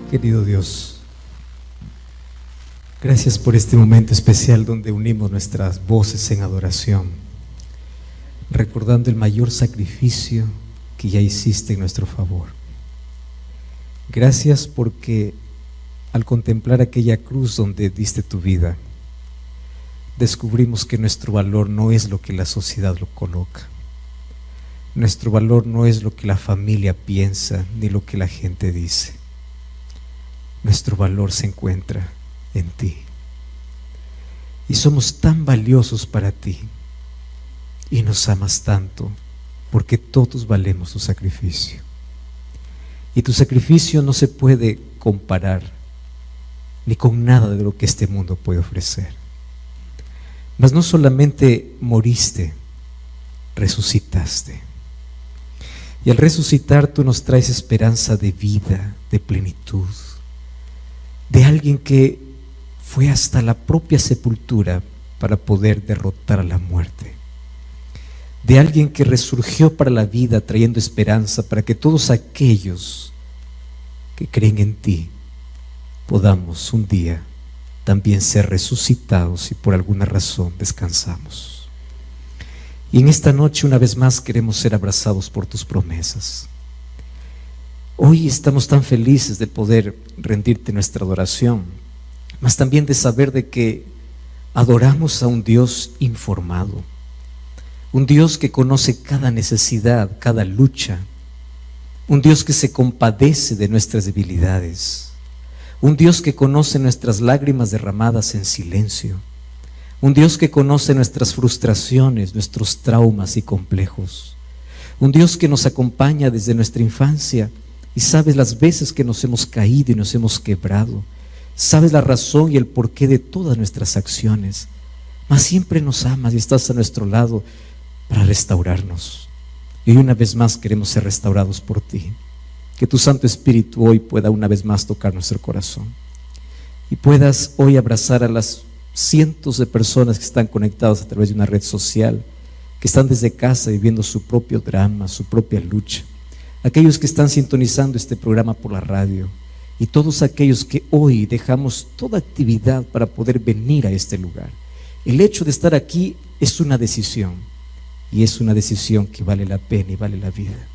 Querido Dios, gracias por este momento especial donde unimos nuestras voces en adoración, recordando el mayor sacrificio que ya hiciste en nuestro favor. Gracias porque al contemplar aquella cruz donde diste tu vida, descubrimos que nuestro valor no es lo que la sociedad lo coloca. Nuestro valor no es lo que la familia piensa ni lo que la gente dice. Nuestro valor se encuentra en ti. Y somos tan valiosos para ti. Y nos amas tanto porque todos valemos tu sacrificio. Y tu sacrificio no se puede comparar ni con nada de lo que este mundo puede ofrecer. Mas no solamente moriste, resucitaste. Y al resucitar tú nos traes esperanza de vida, de plenitud, de alguien que fue hasta la propia sepultura para poder derrotar a la muerte, de alguien que resurgió para la vida trayendo esperanza para que todos aquellos que creen en ti podamos un día también ser resucitados si por alguna razón descansamos. Y en esta noche una vez más queremos ser abrazados por tus promesas. Hoy estamos tan felices de poder rendirte nuestra adoración, mas también de saber de que adoramos a un Dios informado, un Dios que conoce cada necesidad, cada lucha, un Dios que se compadece de nuestras debilidades, un Dios que conoce nuestras lágrimas derramadas en silencio, un Dios que conoce nuestras frustraciones, nuestros traumas y complejos, un Dios que nos acompaña desde nuestra infancia y sabes las veces que nos hemos caído y nos hemos quebrado, sabes la razón y el porqué de todas nuestras acciones, mas siempre nos amas y estás a nuestro lado para restaurarnos. Y hoy una vez más queremos ser restaurados por ti. Que tu Santo Espíritu hoy pueda una vez más tocar nuestro corazón y puedas hoy abrazar a las cientos de personas que están conectadas a través de una red social, que están desde casa viviendo su propio drama, su propia lucha, aquellos que están sintonizando este programa por la radio y todos aquellos que hoy dejamos toda actividad para poder venir a este lugar. El hecho de estar aquí es una decisión y es una decisión que vale la pena y vale la vida.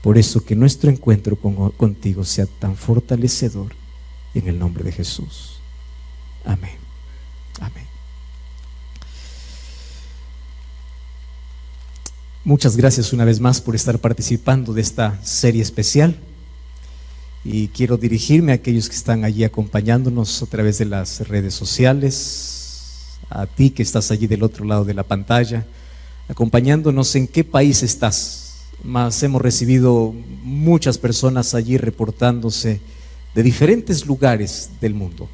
Por eso que nuestro encuentro contigo sea tan fortalecedor en el nombre de Jesús. Amén. Amén. Muchas gracias una vez más por estar participando de esta serie especial. Y quiero dirigirme a aquellos que están allí acompañándonos a través de las redes sociales, a ti que estás allí del otro lado de la pantalla, acompañándonos en qué país estás. Mas hemos recibido muchas personas allí reportándose de diferentes lugares del mundo.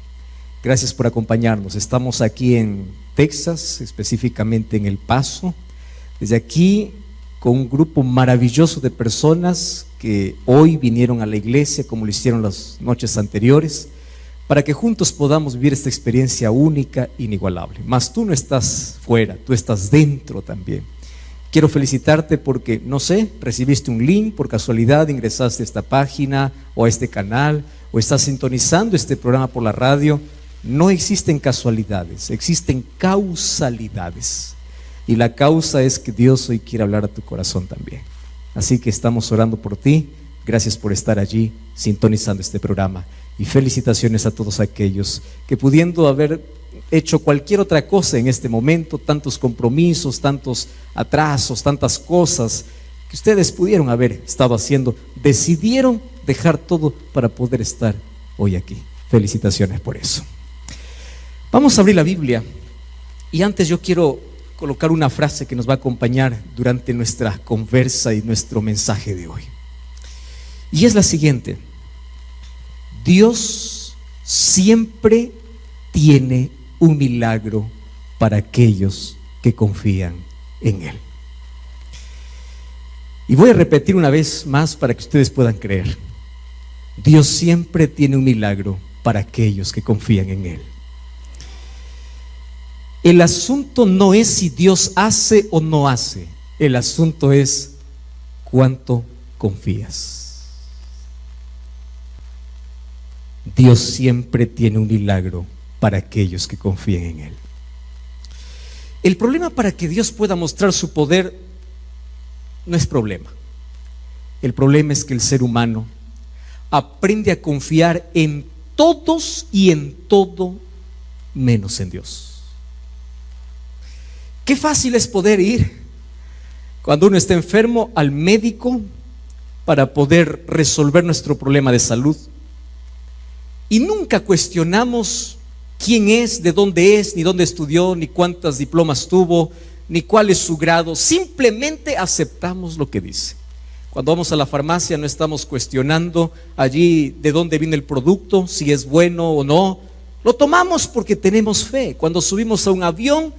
Gracias por acompañarnos. Estamos aquí en Texas, específicamente en El Paso. Desde aquí, con un grupo maravilloso de personas que hoy vinieron a la iglesia, como lo hicieron las noches anteriores, para que juntos podamos vivir esta experiencia única, inigualable. Mas tú no estás fuera, tú estás dentro también. Quiero felicitarte porque, no sé, recibiste un link, por casualidad ingresaste a esta página o a este canal, o estás sintonizando este programa por la radio. No existen casualidades, existen causalidades. Y la causa es que Dios hoy quiere hablar a tu corazón también. Así que estamos orando por ti. Gracias por estar allí sintonizando este programa. Y felicitaciones a todos aquellos que, pudiendo haber hecho cualquier otra cosa en este momento, tantos compromisos, tantos atrasos, tantas cosas que ustedes pudieron haber estado haciendo, decidieron dejar todo para poder estar hoy aquí. Felicitaciones por eso. Vamos a abrir la Biblia y antes yo quiero colocar una frase que nos va a acompañar durante nuestra conversa y nuestro mensaje de hoy. Y es la siguiente: Dios siempre tiene un milagro para aquellos que confían en Él. Y voy a repetir una vez más para que ustedes puedan creer. Dios siempre tiene un milagro para aquellos que confían en Él. El asunto no es si Dios hace o no hace. El asunto es cuánto confías. Dios siempre tiene un milagro para aquellos que confíen en Él. El problema para que Dios pueda mostrar su poder no es problema. El problema es que el ser humano aprende a confiar en todos y en todo menos en Dios. Qué fácil es poder ir cuando uno está enfermo al médico para poder resolver nuestro problema de salud, y nunca cuestionamos quién es, de dónde es, ni dónde estudió, ni cuántos diplomas tuvo, ni cuál es su grado. Simplemente aceptamos lo que dice. Cuando vamos a la farmacia no estamos cuestionando allí de dónde viene el producto, si es bueno o no. Lo tomamos porque tenemos fe. Cuando subimos a un avión,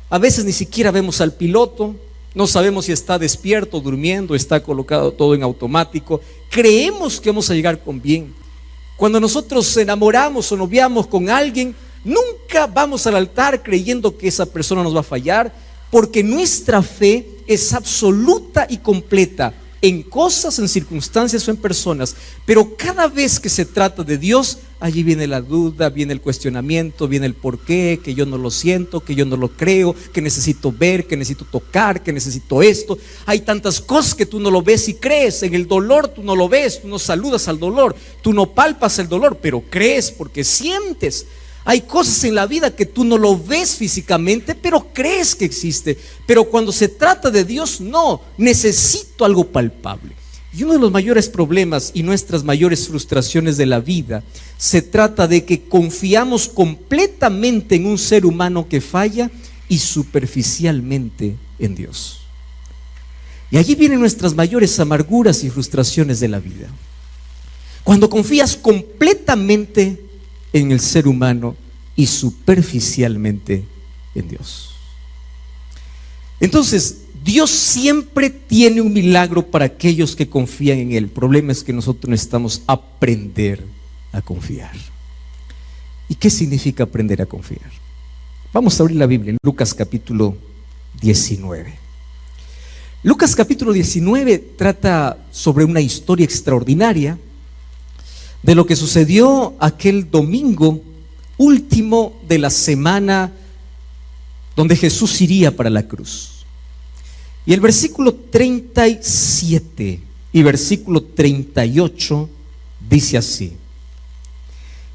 a veces ni siquiera vemos al piloto, no sabemos si está despierto, durmiendo, está colocado todo en automático. Creemos que vamos a llegar con bien. Cuando nosotros enamoramos o noviamos con alguien, nunca vamos al altar creyendo que esa persona nos va a fallar, porque nuestra fe es absoluta y completa en cosas, en circunstancias o en personas. Pero cada vez que se trata de Dios, allí viene la duda, viene el cuestionamiento, viene el por qué, que yo no lo siento, que yo no lo creo, que necesito ver, que necesito tocar, que necesito esto. Hay tantas cosas que tú no lo ves y crees. En el dolor tú no lo ves, tú no saludas al dolor, tú no palpas el dolor, pero crees porque sientes. Hay cosas en la vida que tú no lo ves físicamente, pero crees que existe. Pero cuando se trata de Dios, no, necesito algo palpable. Y uno de los mayores problemas y nuestras mayores frustraciones de la vida se trata de que confiamos completamente en un ser humano que falla y superficialmente en Dios. Y allí vienen nuestras mayores amarguras y frustraciones de la vida. Cuando confías completamente en el ser humano y superficialmente en Dios. Entonces, Dios siempre tiene un milagro para aquellos que confían en Él. El problema es que nosotros necesitamos aprender a confiar. ¿Y qué significa aprender a confiar? Vamos a abrir la Biblia en Lucas capítulo 19. Lucas capítulo 19 trata sobre una historia extraordinaria de lo que sucedió aquel domingo último de la semana donde Jesús iría para la cruz. Y el versículo 37 y versículo 38 dice así: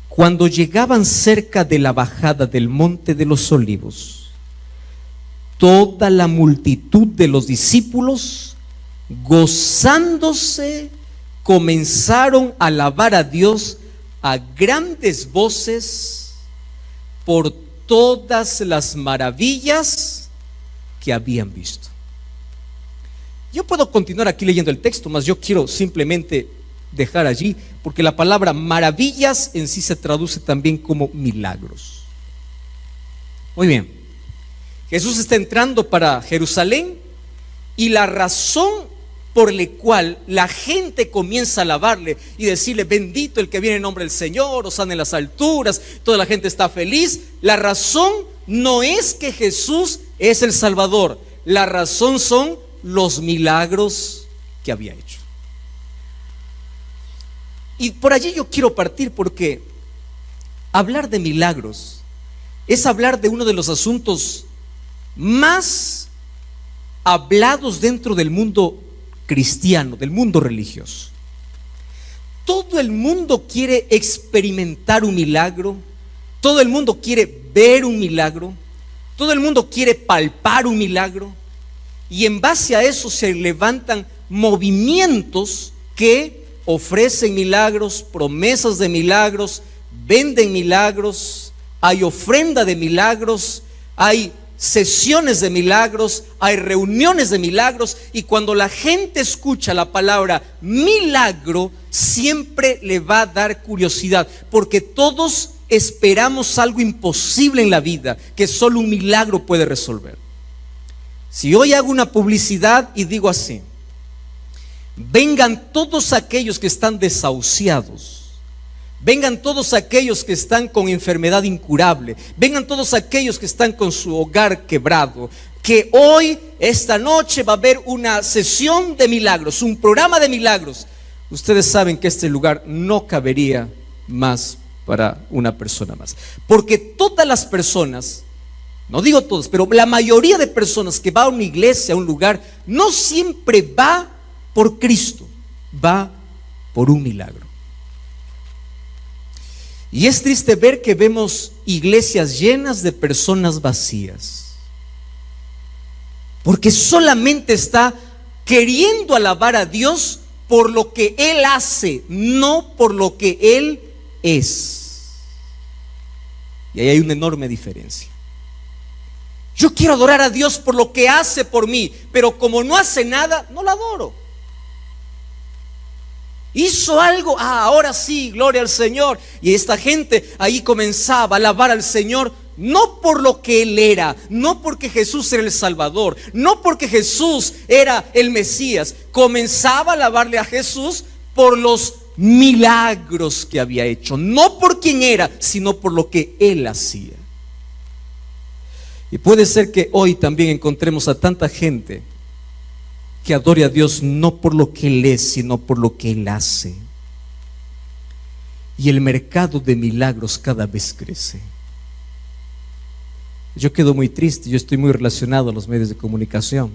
cuando llegaban cerca de la bajada del monte de los olivos, toda la multitud de los discípulos, gozándose, comenzaron a alabar a Dios a grandes voces por todas las maravillas que habían visto. Yo puedo continuar aquí leyendo el texto, mas yo quiero simplemente dejar allí, porque la palabra maravillas en sí se traduce también como milagros. Muy bien, Jesús está entrando para Jerusalén, y la razón por la cual la gente comienza a alabarle y decirle: bendito el que viene en nombre del Señor, hosana en las alturas, toda la gente está feliz. La razón no es que Jesús es el Salvador, la razón son los milagros que había hecho. Y por allí yo quiero partir, porque hablar de milagros es hablar de uno de los asuntos más hablados dentro del mundo cristiano, del mundo religioso. Todo el mundo quiere experimentar un milagro, todo el mundo quiere ver un milagro, todo el mundo quiere palpar un milagro, y en base a eso se levantan movimientos que ofrecen milagros, promesas de milagros, venden milagros, hay ofrenda de milagros, hay sesiones de milagros, hay reuniones de milagros, y cuando la gente escucha la palabra milagro, siempre le va a dar curiosidad, porque todos esperamos algo imposible en la vida que solo un milagro puede resolver. Si hoy hago una publicidad y digo así: vengan todos aquellos que están desahuciados, vengan todos aquellos que están con enfermedad incurable, vengan todos aquellos que están con su hogar quebrado, que hoy, esta noche, va a haber una sesión de milagros, un programa de milagros. Ustedes saben que este lugar no cabería más para una persona más. Porque todas las personas, no digo todas, pero la mayoría de personas que va a una iglesia, a un lugar, no siempre va por Cristo, va por un milagro. Y es triste ver que vemos iglesias llenas de personas vacías, porque solamente está queriendo alabar a Dios por lo que Él hace, no por lo que Él es. Y ahí hay una enorme diferencia. Yo quiero adorar a Dios por lo que hace por mí, pero como no hace nada, no lo adoro. Hizo algo, ahora sí, gloria al Señor. Y esta gente ahí comenzaba a alabar al Señor, no por lo que Él era, no porque Jesús era el Salvador, no porque Jesús era el Mesías. Comenzaba a alabarle a Jesús por los milagros que había hecho, no por quién era, sino por lo que Él hacía. Y puede ser que hoy también encontremos a tanta gente que adore a Dios no por lo que Él es, sino por lo que Él hace. Y el mercado de milagros cada vez crece. Yo quedo muy triste, yo estoy muy relacionado a los medios de comunicación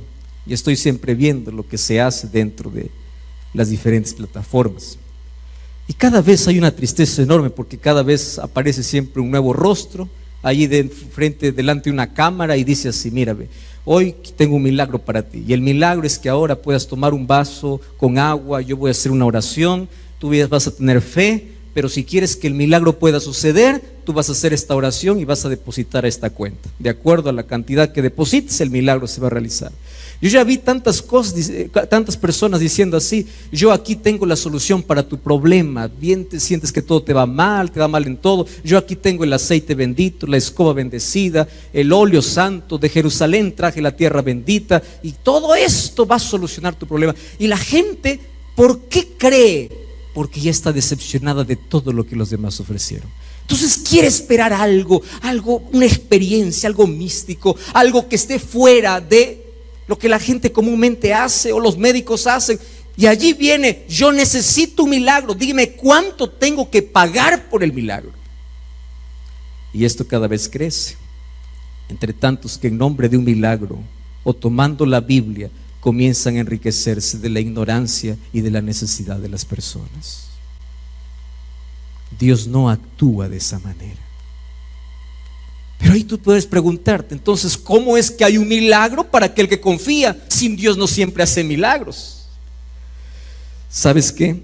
y estoy siempre viendo lo que se hace dentro de las diferentes plataformas. Y cada vez hay una tristeza enorme, porque cada vez aparece siempre un nuevo rostro allí delante de una cámara y dice así: mírame, hoy tengo un milagro para ti, y el milagro es que ahora puedas tomar un vaso con agua, yo voy a hacer una oración, tú vas a tener fe, pero si quieres que el milagro pueda suceder, tú vas a hacer esta oración y vas a depositar a esta cuenta. De acuerdo a la cantidad que deposites, el milagro se va a realizar. Yo ya vi tantas cosas, tantas personas diciendo así: yo aquí tengo la solución para tu problema. Bien te sientes que todo te va mal en todo. Yo aquí tengo el aceite bendito, la escoba bendecida, el óleo santo, de Jerusalén traje la tierra bendita, y todo esto va a solucionar tu problema. Y la gente, ¿por qué cree? Porque ya está decepcionada de todo lo que los demás ofrecieron. Entonces quiere esperar algo, una experiencia, algo místico, algo que esté fuera de lo que la gente comúnmente hace o los médicos hacen. Y allí viene: yo necesito un milagro, dime cuánto tengo que pagar por el milagro. Y esto cada vez crece, entre tantos que en nombre de un milagro o tomando la Biblia comienzan a enriquecerse de la ignorancia y de la necesidad de las personas. Dios no actúa de esa manera. Pero ahí tú puedes preguntarte: entonces, ¿cómo es que hay un milagro para aquel que confía? Sin Dios no siempre hace milagros. ¿Sabes qué?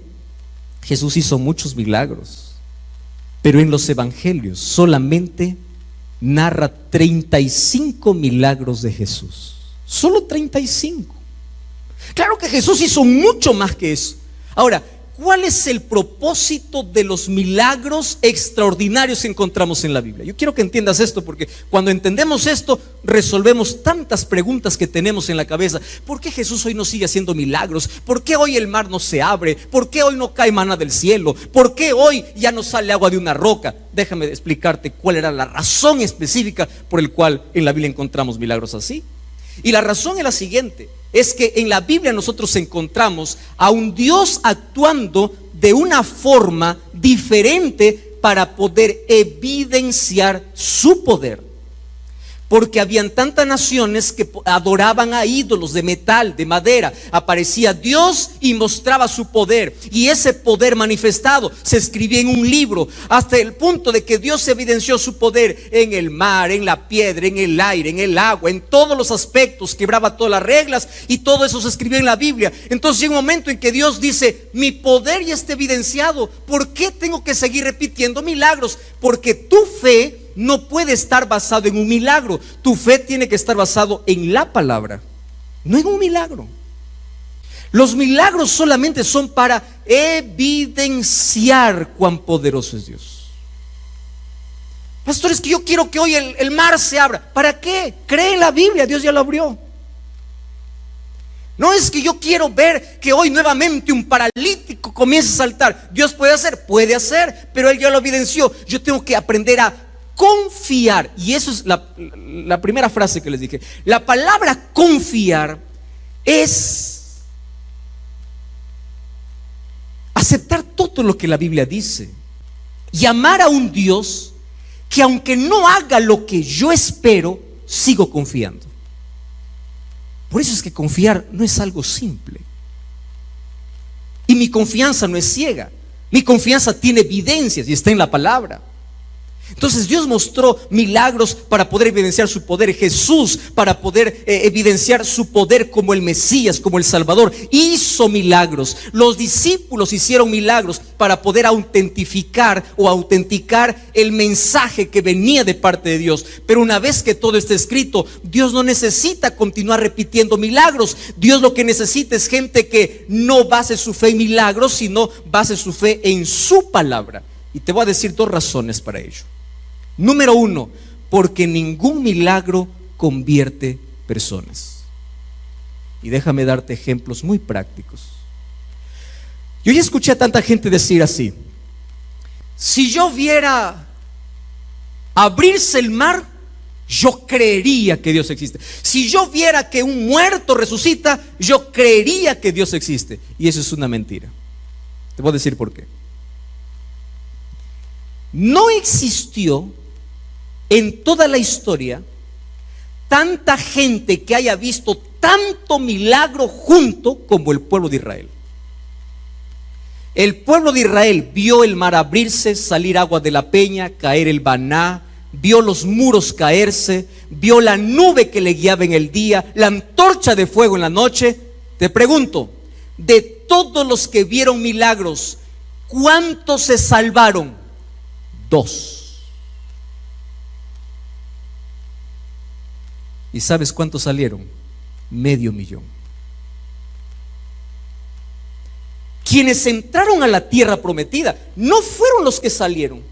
Jesús hizo muchos milagros, pero en los evangelios solamente narra 35 milagros de Jesús. Solo 35. Claro que Jesús hizo mucho más que eso. Ahora, ¿cuál es el propósito de los milagros extraordinarios que encontramos en la Biblia? Yo quiero que entiendas esto, porque cuando entendemos esto, resolvemos tantas preguntas que tenemos en la cabeza. ¿Por qué Jesús hoy no sigue haciendo milagros? ¿Por qué hoy el mar no se abre? ¿Por qué hoy no cae maná del cielo? ¿Por qué hoy ya no sale agua de una roca? Déjame explicarte cuál era la razón específica por el cual en la Biblia encontramos milagros así. Y la razón es la siguiente: es que en la Biblia nosotros encontramos a un Dios actuando de una forma diferente para poder evidenciar su poder. Porque habían tantas naciones que adoraban a ídolos de metal, de madera. Aparecía Dios y mostraba su poder, y ese poder manifestado se escribía en un libro, hasta el punto de que Dios evidenció su poder en el mar, en la piedra, en el aire, en el agua, en todos los aspectos, quebraba todas las reglas, y todo eso se escribió en la Biblia. Entonces llega un momento en que Dios dice: mi poder ya está evidenciado, ¿por qué tengo que seguir repitiendo milagros? Porque tu fe no puede estar basado en un milagro. Tu fe tiene que estar basado en la palabra, no en un milagro. Los milagros solamente son para evidenciar cuán poderoso es Dios. Pastor, es que yo quiero que hoy el mar se abra. ¿Para qué? Cree en la Biblia, Dios ya lo abrió. No es que yo quiero ver que hoy nuevamente un paralítico comience a saltar. Dios puede hacer, pero Él ya lo evidenció. Yo tengo que aprender a confiar. Y eso es la primera frase que les dije. La palabra confiar es aceptar todo lo que la Biblia dice y amar a un Dios que aunque no haga lo que yo espero, sigo confiando. Por eso es que confiar no es algo simple. Y mi confianza no es ciega. Mi confianza tiene evidencias y está en la palabra. Entonces Dios mostró milagros para poder evidenciar su poder. Jesús, para poder evidenciar su poder como el Mesías, como el Salvador, hizo milagros. Los discípulos hicieron milagros para poder autenticar el mensaje que venía de parte de Dios. Pero una vez que todo está escrito, Dios no necesita continuar repitiendo milagros. Dios lo que necesita es gente que no base su fe en milagros, sino base su fe en su palabra. Y te voy a decir 2 razones para ello. Número 1, porque ningún milagro convierte personas. Y déjame darte ejemplos muy prácticos. Yo ya escuché a tanta gente decir así: si yo viera abrirse el mar, yo creería que Dios existe. Si yo viera que un muerto resucita, yo creería que Dios existe. Y eso es una mentira. Te voy a decir por qué. No existió en toda la historia tanta gente que haya visto tanto milagro junto como el pueblo de Israel. El pueblo de Israel vio el mar abrirse, salir agua de la peña, caer el maná, vio los muros caerse, vio la nube que le guiaba en el día, la antorcha de fuego en la noche. Te pregunto, de todos los que vieron milagros, ¿cuántos se salvaron? 2. ¿Y sabes cuántos salieron? 500,000. Quienes entraron a la tierra prometida no fueron los que salieron,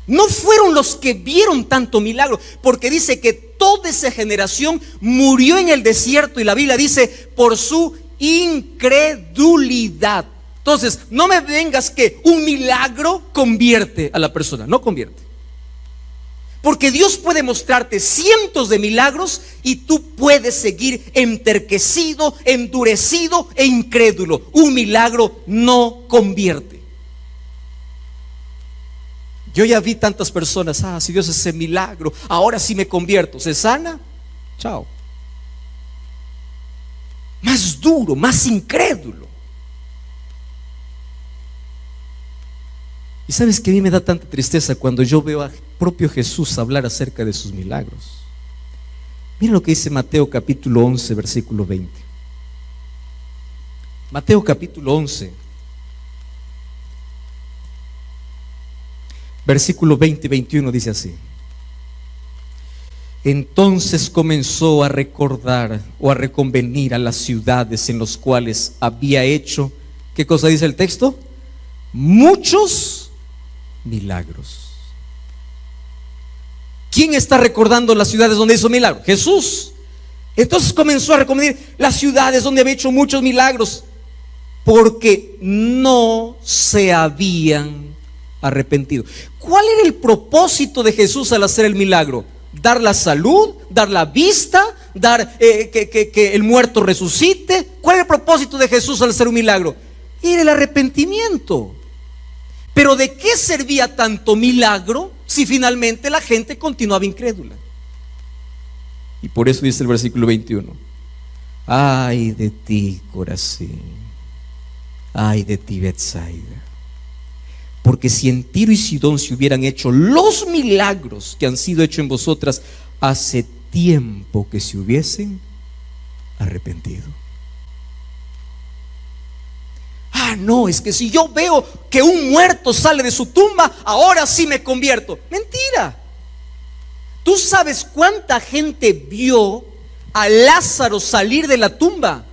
no fueron los que vieron tanto milagro, porque dice que toda esa generación murió en el desierto, y la Biblia dice por su incredulidad. Entonces, no me vengas que un milagro convierte a la persona. No convierte. Porque Dios puede mostrarte cientos de milagros y tú puedes seguir enterquecido, endurecido e incrédulo. Un milagro no convierte. Yo ya vi tantas personas: si Dios hace milagro, ahora sí me convierto. ¿Se sana? Chao. Más duro, más incrédulo. Y sabes que a mí me da tanta tristeza cuando yo veo a propio Jesús hablar acerca de sus milagros. Mira lo que dice Mateo capítulo 11, versículo 20. Mateo capítulo 11, versículo 20 y 21 dice así: entonces comenzó a recordar o a reconvenir a las ciudades en las cuales había hecho, ¿qué cosa dice el texto? Muchos milagros. ¿Quién está recordando las ciudades donde hizo milagros? Jesús. Entonces comenzó a recomendar las ciudades donde había hecho muchos milagros, porque no se habían arrepentido. ¿Cuál era el propósito de Jesús al hacer el milagro? Dar la salud, dar la vista, dar que el muerto resucite. ¿Cuál era el propósito de Jesús al hacer un milagro? Era el arrepentimiento. Pero ¿de qué servía tanto milagro si finalmente la gente continuaba incrédula? Y por eso dice el versículo 21: ay de ti, Corazín, ay de ti, Betsaida, porque si en Tiro y Sidón se hubieran hecho los milagros que han sido hechos en vosotras, hace tiempo que se hubiesen arrepentido. No, es que si yo veo que un muerto sale de su tumba, ahora sí me convierto. Mentira. ¿Tú sabes cuánta gente vio a Lázaro salir de la tumba?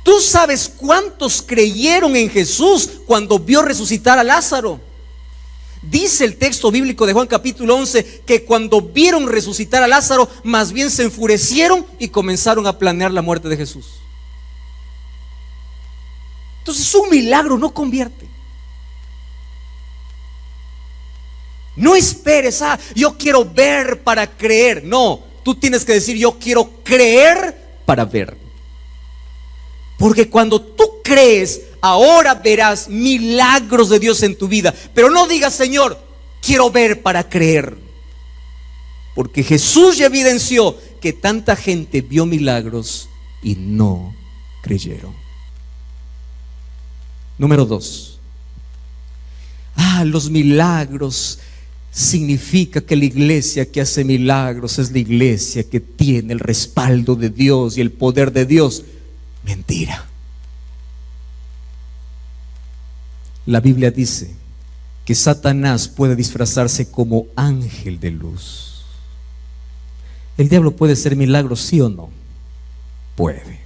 ¿Tú sabes cuántos creyeron en Jesús cuando vio resucitar a Lázaro? Dice el texto bíblico de Juan capítulo 11 que cuando vieron resucitar a Lázaro, más bien se enfurecieron y comenzaron a planear la muerte de Jesús. Entonces un milagro no convierte. No esperes, yo quiero ver para creer. No, tú tienes que decir: yo quiero creer para ver. Porque cuando tú crees, ahora verás milagros de Dios en tu vida. Pero no digas, Señor, quiero ver para creer. Porque Jesús ya evidenció que tanta gente vio milagros y no creyeron. Número 2. Los milagros significa que la iglesia que hace milagros es la iglesia que tiene el respaldo de Dios y el poder de Dios. Mentira. La Biblia dice que Satanás puede disfrazarse como ángel de luz. ¿El diablo puede hacer milagros, sí o no? Puede.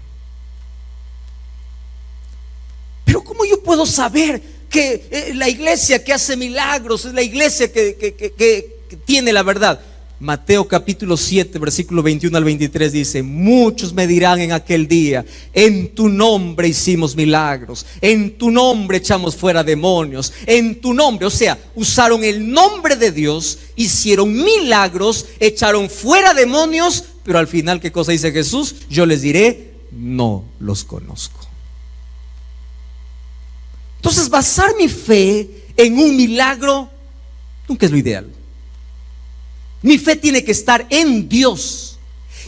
Pero ¿cómo yo puedo saber que la iglesia que hace milagros es la iglesia que tiene la verdad? Mateo capítulo 7 versículo 21 al 23 dice: muchos me dirán en aquel día, en tu nombre hicimos milagros, en tu nombre echamos fuera demonios, en tu nombre, o sea, usaron el nombre de Dios, hicieron milagros, echaron fuera demonios, pero al final, ¿qué cosa dice Jesús? Yo les diré, no los conozco. Entonces, basar mi fe en un milagro nunca es lo ideal. Mi fe tiene que estar en Dios.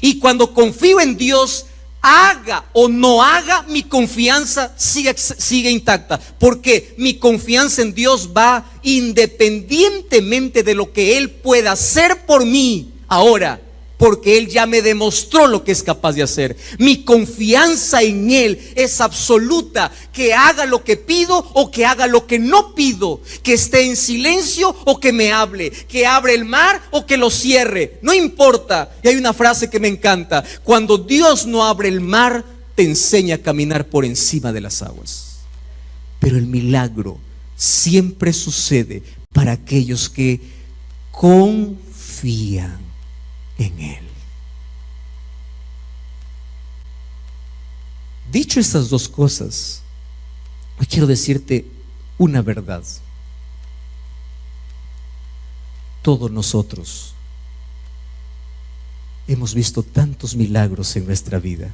Y cuando confío en Dios, haga o no haga, mi confianza sigue intacta. Porque mi confianza en Dios va independientemente de lo que Él pueda hacer por mí ahora. Porque Él ya me demostró lo que es capaz de hacer. Mi confianza en Él es absoluta. Que haga lo que pido o que haga lo que no pido. Que esté en silencio o que me hable. Que abra el mar o que lo cierre. No importa. Y hay una frase que me encanta: cuando Dios no abre el mar, te enseña a caminar por encima de las aguas. Pero el milagro siempre sucede para aquellos que confían en Él. Dicho estas dos cosas, hoy quiero decirte una verdad. Todos nosotros hemos visto tantos milagros en nuestra vida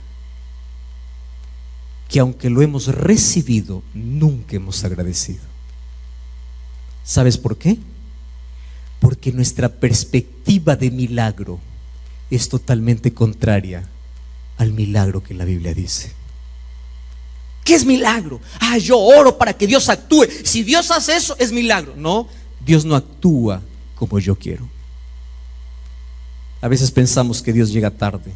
que aunque lo hemos recibido, nunca hemos agradecido. ¿Sabes por qué? Porque nuestra perspectiva de milagro es totalmente contraria al milagro que la Biblia dice. ¿Qué es milagro? Yo oro para que Dios actúe. Si Dios hace eso, es milagro. No, Dios no actúa como yo quiero. A veces pensamos que Dios llega tarde.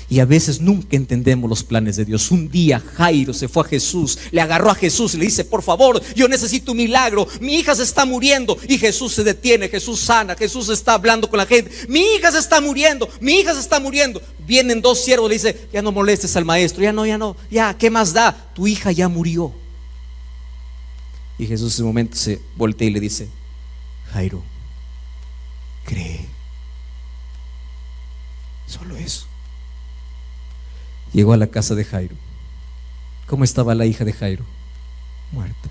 Y a veces nunca entendemos los planes de Dios. Un día Jairo se fue a Jesús, le agarró a Jesús y le dice: por favor, yo necesito un milagro, mi hija se está muriendo. Y Jesús se detiene, Jesús sana, Jesús está hablando con la gente: mi hija se está muriendo, mi hija se está muriendo. Vienen dos siervos, le dice: ya no molestes al maestro, ya no, ¿qué más da? Tu hija ya murió. Y Jesús en ese momento se voltea y le dice: Jairo, cree. Solo eso. Llegó a la casa de Jairo. ¿Cómo estaba la hija de Jairo? Muerta.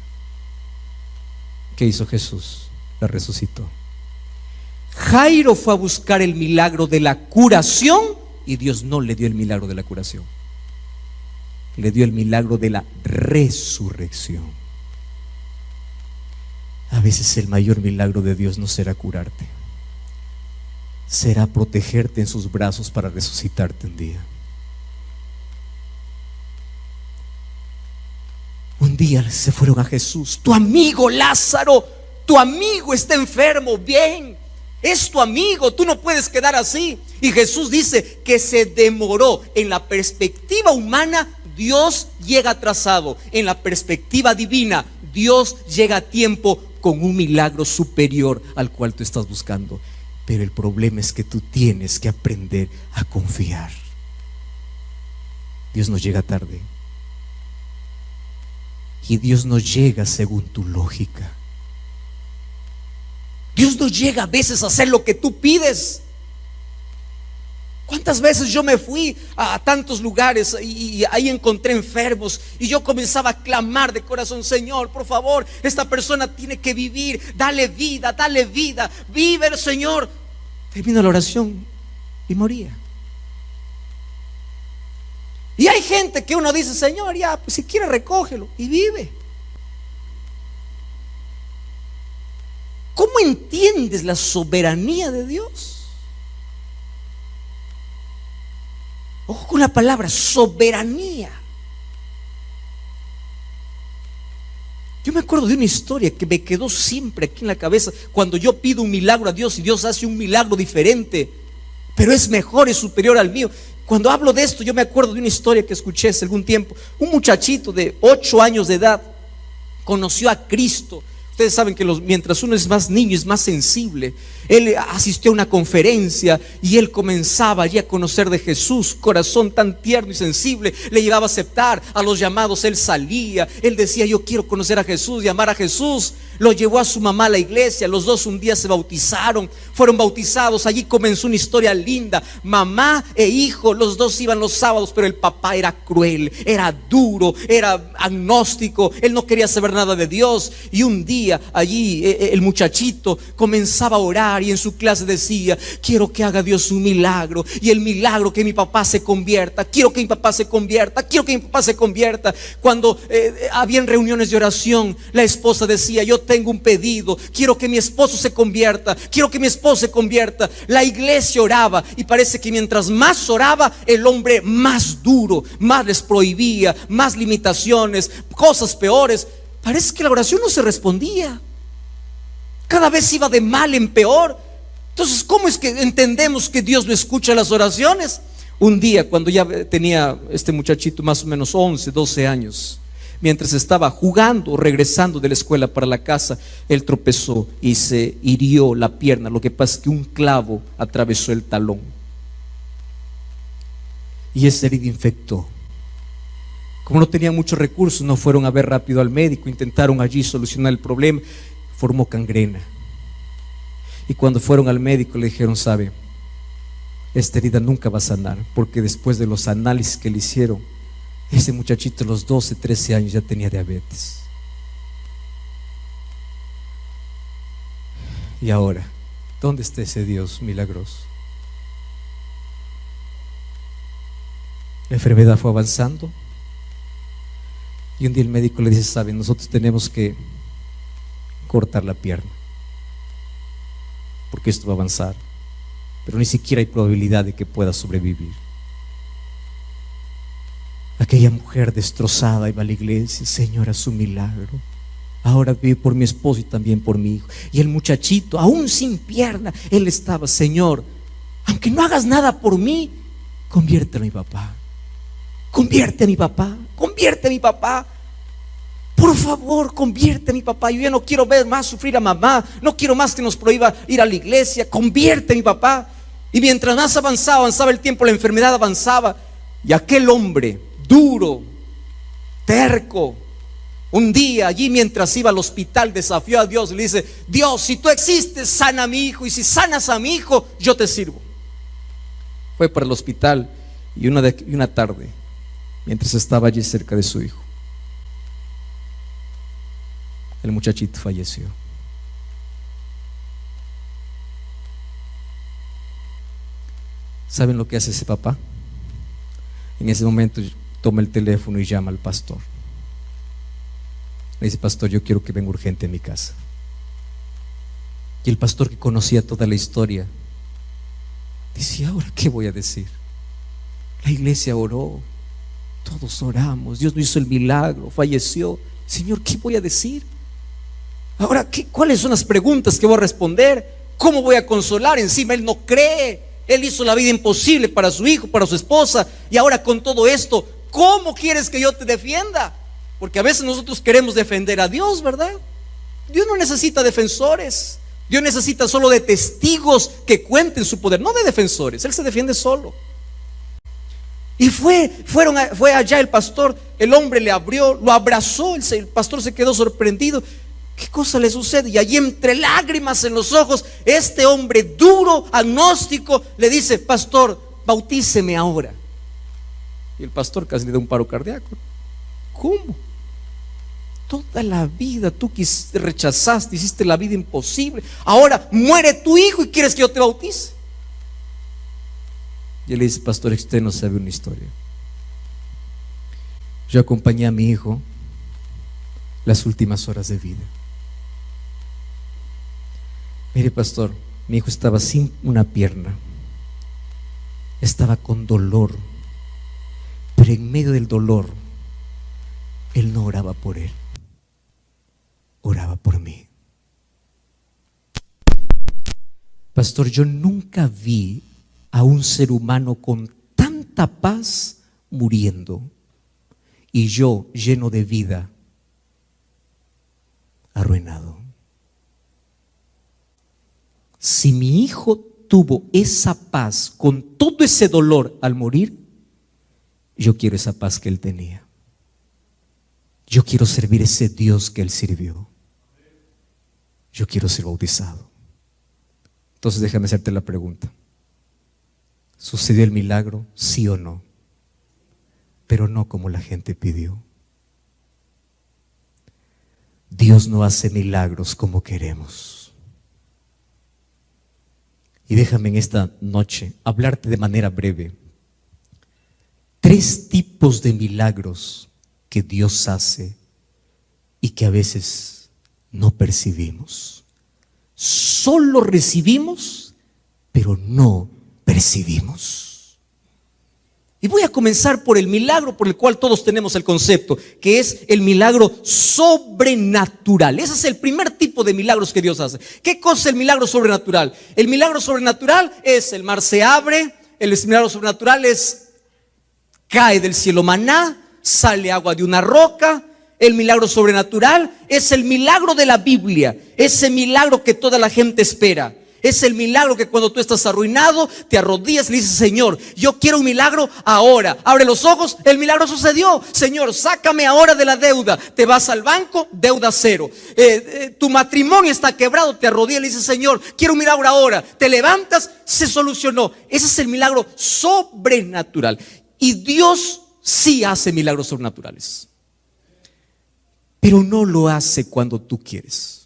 ¿Qué hizo Jesús? La resucitó. Jairo fue a buscar el milagro de la curación y Dios no le dio el milagro de la curación. Le dio el milagro de la resurrección. A veces el mayor milagro de Dios no será curarte, será protegerte en sus brazos para resucitarte un día. Un día se fueron a Jesús: tu amigo Lázaro, tu amigo está enfermo. Bien, es tu amigo, tú no puedes quedar así. Y Jesús dice que se demoró. En la perspectiva humana, Dios llega atrasado. En la perspectiva divina, Dios llega a tiempo con un milagro superior al cual tú estás buscando. Pero el problema es que tú tienes que aprender a confiar. Dios no llega tarde. Y Dios no llega según tu lógica. Dios no llega a veces a hacer lo que tú pides. ¿Cuántas veces yo me fui a tantos lugares y ahí encontré enfermos y yo comenzaba a clamar de corazón: Señor, por favor, esta persona tiene que vivir, dale vida, vive, Señor. Termino la oración y moría. Y hay gente que uno dice, Señor, ya, pues si quiere recógelo, y vive. ¿Cómo entiendes la soberanía de Dios? Ojo con la palabra soberanía. Yo me acuerdo de una historia que me quedó siempre aquí en la cabeza. Cuando yo pido un milagro a Dios y Dios hace un milagro diferente, pero es mejor, es superior al mío. Cuando hablo de esto, yo me acuerdo de una historia que escuché hace algún tiempo. Un muchachito de 8 años de edad conoció a Cristo. Ustedes saben que mientras uno es más niño, es más sensible. Él asistió a una conferencia y él comenzaba allí a conocer de Jesús. Corazón tan tierno y sensible, le llegaba a aceptar a los llamados. Él salía, él decía, yo quiero conocer a Jesús y amar a Jesús. Lo llevó a su mamá a la iglesia. Los dos un día se bautizaron, fueron bautizados. Allí comenzó una historia linda. Mamá e hijo, los dos iban los sábados, pero el papá era cruel, era duro, era agnóstico. Él no quería saber nada de Dios. Y un día allí el muchachito comenzaba a orar y en su clase decía, quiero que haga Dios un milagro, y el milagro que mi papá se convierta. Quiero que mi papá se convierta, quiero que mi papá se convierta. Cuando habían reuniones de oración, la esposa decía, yo tengo un pedido, quiero que mi esposo se convierta, quiero que mi esposo se convierta. La iglesia oraba y parece que mientras más oraba, el hombre más duro, más les prohibía, más limitaciones, cosas peores. Parece que la oración no se respondía, cada vez iba de mal en peor. Entonces, ¿cómo es que entendemos que Dios no escucha las oraciones? Un día, cuando ya tenía este muchachito más o menos 11, 12 años, mientras estaba jugando, regresando de la escuela para la casa, él tropezó y se hirió la pierna. Lo que pasa es que un clavo atravesó el talón y esa herida infectó. Como no tenían muchos recursos, no fueron a ver rápido al médico, intentaron allí solucionar el problema, formó gangrena. Y cuando fueron al médico le dijeron, sabe, esta herida nunca va a sanar, porque después de los análisis que le hicieron, ese muchachito a los 12, 13 años ya tenía diabetes. Y ahora, ¿dónde está ese Dios milagroso? La enfermedad fue avanzando. Y un día el médico le dice, saben, nosotros tenemos que cortar la pierna, porque esto va a avanzar, pero ni siquiera hay probabilidad de que pueda sobrevivir. Aquella mujer destrozada iba a la iglesia, Señor, haz un milagro. Ahora vive por mi esposo y también por mi hijo. Y el muchachito, aún sin pierna, él estaba, Señor, aunque no hagas nada por mí, convierte a mi papá. Convierte a mi papá, convierte a mi papá. Por favor, convierte a mi papá. Yo ya no quiero ver más sufrir a mamá. No quiero más que nos prohíba ir a la iglesia. Convierte a mi papá. Y mientras más avanzaba el tiempo, la enfermedad avanzaba. Y aquel hombre duro, terco, un día allí mientras iba al hospital desafió a Dios y le dice, Dios, si tú existes, sana a mi hijo, y si sanas a mi hijo, yo te sirvo. Fue para el hospital y una tarde, mientras estaba allí cerca de su hijo, el muchachito falleció. ¿Saben lo que hace ese papá? En ese momento toma el teléfono y llama al pastor. Le dice, pastor, yo quiero que venga urgente a mi casa. Y el pastor, que conocía toda la historia, dice, ¿ahora qué voy a decir? La iglesia oró, todos oramos, Dios no hizo el milagro, falleció. Señor, ¿qué voy a decir? Ahora, ¿cuáles son las preguntas que voy a responder? ¿Cómo voy a consolar? Encima él no cree. Él hizo la vida imposible para su hijo, para su esposa. Y ahora con todo esto, ¿cómo quieres que yo te defienda? Porque a veces nosotros queremos defender a Dios, ¿verdad? Dios no necesita defensores. Dios necesita solo de testigos que cuenten su poder, no de defensores. Él se defiende solo. Y fue allá el pastor. El hombre le abrió, lo abrazó. El pastor se quedó sorprendido. ¿Qué cosa le sucede? Y allí, entre lágrimas en los ojos, este hombre duro, agnóstico, le dice, pastor, bautíceme ahora. Y el pastor casi le da un paro cardíaco. ¿Cómo? Toda la vida tú rechazaste, hiciste la vida imposible. Ahora muere tu hijo y quieres que yo te bautice. Y él le dice, pastor, usted no sabe una historia. Yo acompañé a mi hijo las últimas horas de vida. Mire, pastor, mi hijo estaba sin una pierna, estaba con dolor, pero en medio del dolor, él no oraba por él, oraba por mí. Pastor, yo nunca vi a un ser humano con tanta paz muriendo y yo lleno de vida, arruinado. Si mi hijo tuvo esa paz con todo ese dolor al morir, yo quiero esa paz que él tenía. Yo quiero servir ese Dios que él sirvió. Yo quiero ser bautizado. Entonces déjame hacerte la pregunta: ¿sucedió el milagro? ¿Sí o no? Pero no como la gente pidió. Dios no hace milagros como queremos. Y déjame en esta noche hablarte de manera breve 3 tipos de milagros que Dios hace y que a veces no percibimos. Solo recibimos, pero no percibimos. Y voy a comenzar por el milagro por el cual todos tenemos el concepto, que es el milagro sobrenatural. Ese es el primer tipo de milagros que Dios hace. ¿Qué cosa es el milagro sobrenatural? El milagro sobrenatural es: el mar se abre. El milagro sobrenatural es: cae del cielo maná, sale agua de una roca. El milagro sobrenatural es el milagro de la Biblia, ese milagro que toda la gente espera. Es el milagro que cuando tú estás arruinado, te arrodillas y le dices: Señor, yo quiero un milagro ahora. Abre los ojos, el milagro sucedió. Señor, sácame ahora de la deuda. Te vas al banco, deuda cero. Tu matrimonio está quebrado, te arrodillas y le dices: Señor, quiero un milagro ahora. Te levantas, se solucionó. Ese es el milagro sobrenatural. Y Dios sí hace milagros sobrenaturales, pero no lo hace cuando tú quieres.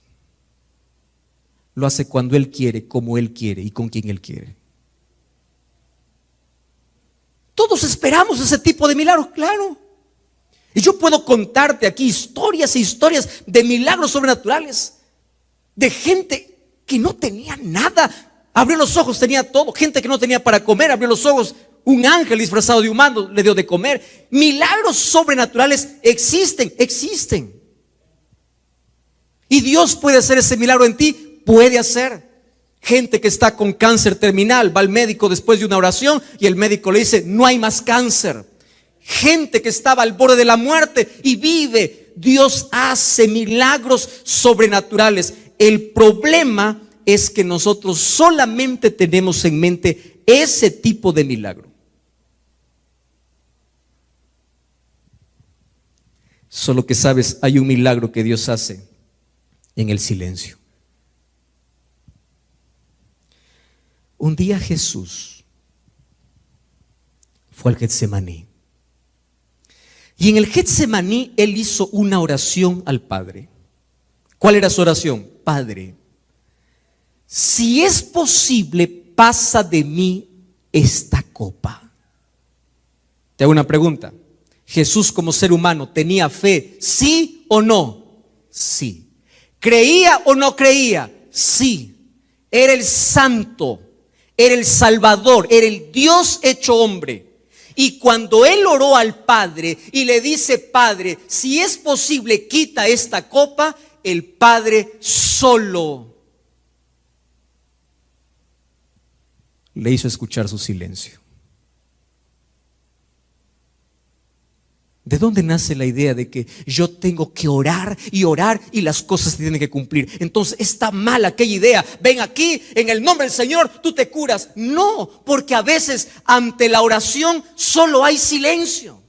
Lo hace cuando Él quiere, como Él quiere y con quien Él quiere. Todos esperamos ese tipo de milagros, claro. Y yo puedo contarte aquí historias e historias de milagros sobrenaturales, de gente que no tenía nada, abrió los ojos, tenía todo. Gente que no tenía para comer, abrió los ojos, un ángel disfrazado de humano le dio de comer. Milagros sobrenaturales existen. Y Dios puede hacer ese milagro en ti. Puede hacer. Gente que está con cáncer terminal, va al médico después de una oración y el médico le dice: no hay más cáncer. Gente que estaba al borde de la muerte y vive. Dios hace milagros sobrenaturales. El problema es que nosotros solamente tenemos en mente ese tipo de milagro. Solo que sabes, hay un milagro que Dios hace en el silencio. Un día Jesús fue al Getsemaní. Y en el Getsemaní Él hizo una oración al Padre. ¿Cuál era su oración? Padre, si es posible, pasa de mí esta copa. Te hago una pregunta. ¿Jesús como ser humano tenía fe? ¿Sí o no? Sí. ¿Creía o no creía? Sí. Era el santo, era el Salvador, era el Dios hecho hombre. Y cuando Él oró al Padre y le dice: Padre, si es posible, quita esta copa, el Padre solo le hizo escuchar su silencio. ¿De dónde nace la idea de que yo tengo que orar y las cosas se tienen que cumplir? Entonces está mal aquella idea. Ven aquí, en el nombre del Señor, tú te curas. No, porque a veces ante la oración solo hay silencio.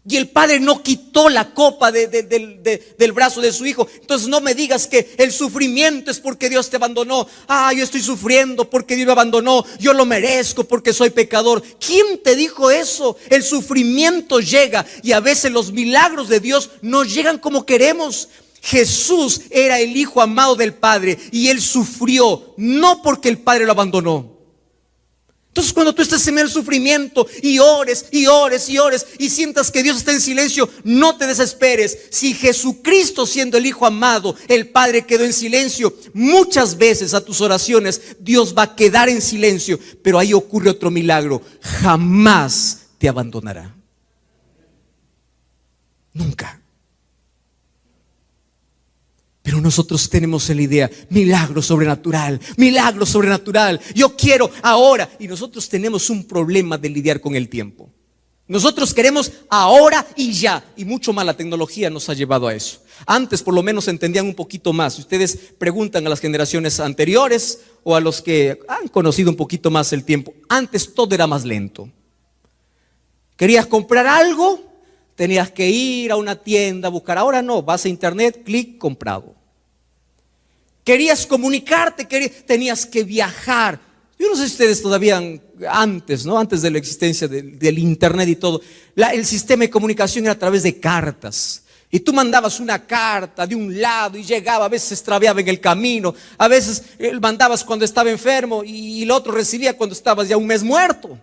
Y el Padre no quitó la copa del brazo de su hijo. Entonces no me digas que el sufrimiento es porque Dios te abandonó. Yo estoy sufriendo porque Dios me abandonó. Yo lo merezco porque soy pecador. ¿Quién te dijo eso? El sufrimiento llega y a veces los milagros de Dios no llegan como queremos. Jesús era el Hijo amado del Padre y Él sufrió no porque el Padre lo abandonó. Entonces cuando tú estés en el sufrimiento y ores y ores y ores y sientas que Dios está en silencio, no te desesperes. Si Jesucristo, siendo el Hijo amado, el Padre quedó en silencio, muchas veces a tus oraciones Dios va a quedar en silencio. Pero ahí ocurre otro milagro: jamás te abandonará. Nunca. Pero nosotros tenemos la idea: milagro sobrenatural, milagro sobrenatural, yo quiero ahora. Y nosotros tenemos un problema de lidiar con el tiempo. Nosotros queremos ahora y ya. Y mucho más la tecnología nos ha llevado a eso. Antes por lo menos entendían un poquito más. Si ustedes preguntan a las generaciones anteriores o a los que han conocido un poquito más el tiempo, antes todo era más lento. Querías comprar algo, tenías que ir a una tienda a buscar. Ahora no, vas a internet, clic, comprado. Querías comunicarte, tenías que viajar. Yo no sé si ustedes todavía antes, ¿no? Antes de la existencia del internet y todo, el sistema de comunicación era a través de cartas. Y tú mandabas una carta de un lado y llegaba, a veces se extraviaba en el camino, a veces mandabas cuando estaba enfermo y el otro recibía cuando estabas ya un mes muerto.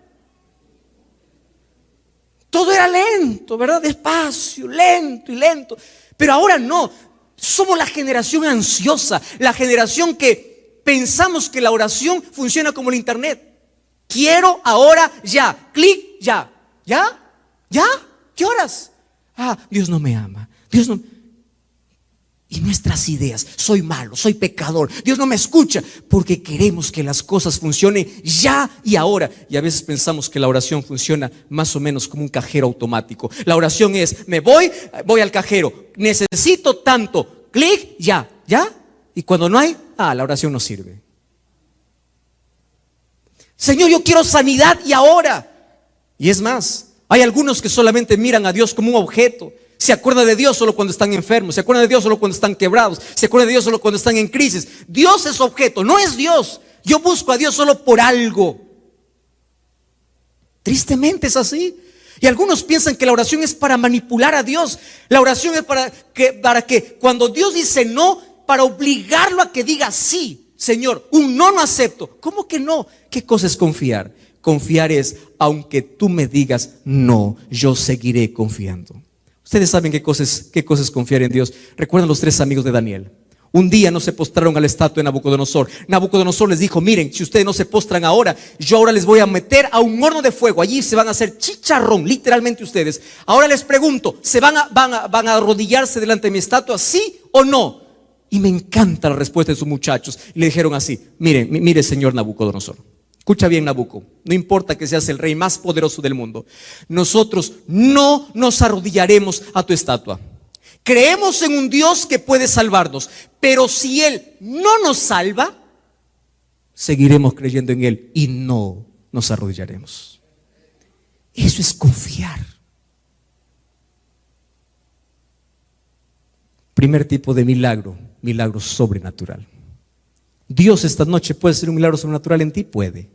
Todo era lento, ¿verdad? Despacio, lento y lento. Pero ahora no. Somos la generación ansiosa, la generación que pensamos que la oración funciona como el internet. Quiero ahora, ya, clic, ya. ¿Ya? ¿Ya? ¿Qué horas? Dios no me ama. Dios no. Y nuestras ideas: soy malo, soy pecador, Dios no me escucha, porque queremos que las cosas funcionen ya y ahora. Y a veces pensamos que la oración funciona más o menos como un cajero automático. La oración es: me voy al cajero, necesito tanto, clic, ya. Y cuando no hay, la oración no sirve. Señor, yo quiero sanidad y ahora. Y es más, hay algunos que solamente miran a Dios como un objeto. Se acuerdan de Dios solo cuando están enfermos, se acuerdan de Dios solo cuando están quebrados, se acuerdan de Dios solo cuando están en crisis. Dios es objeto, no es Dios. Yo busco a Dios solo por algo. Tristemente es así. Y algunos piensan que la oración es para manipular a Dios. La oración es para que cuando Dios dice no, para obligarlo a que diga sí. Señor, un no acepto. ¿Cómo que no? ¿Qué cosa es confiar? Confiar es: aunque tú me digas no, yo seguiré confiando. Ustedes saben qué cosa es confiar en Dios. Recuerdan los 3 amigos de Daniel. Un día no se postraron a la estatua de Nabucodonosor. Nabucodonosor les dijo: miren, si ustedes no se postran ahora, yo ahora les voy a meter a un horno de fuego. Allí se van a hacer chicharrón, literalmente ustedes. Ahora les pregunto: ¿se van a arrodillarse delante de mi estatua, sí o no? Y me encanta la respuesta de sus muchachos. Y le dijeron así: mire señor Nabucodonosor, escucha bien, Nabucco, no importa que seas el rey más poderoso del mundo, nosotros no nos arrodillaremos a tu estatua. Creemos en un Dios que puede salvarnos, pero si Él no nos salva, seguiremos creyendo en Él y no nos arrodillaremos. Eso es confiar. Primer tipo de milagro: milagro sobrenatural. Dios esta noche puede hacer un milagro sobrenatural en ti, puede.